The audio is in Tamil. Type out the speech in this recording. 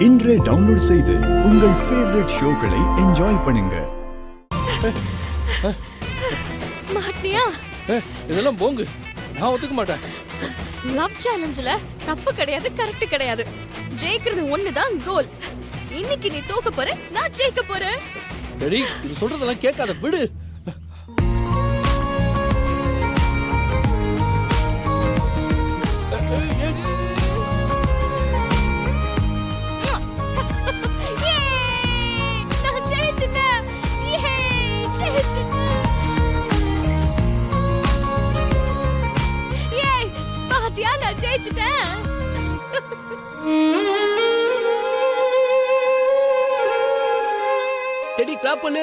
இன்றே டவுன்லோட் செய்து உங்கள் ஃபேவரட் ஷோக்களை என்ஜாய் பண்ணுங்க. மாட்டியா? இதெல்லாம் போங்கு, நான் ஒத்துக்க மாட்டேன். லவ் சேலஞ்சில தப்பு கிடையாது, கரெக்ட் கிடையாது. ஜெயிக்கிறது ஒண்ணுதான் கோல். இன்னைக்கு நீ தோக்க போற, நான் ஜெயிக்க போறேன். டேடி, இது சொல்றதெல்லாம் கேட்காத, விடு. டேடி, கிளாப் பண்ணு.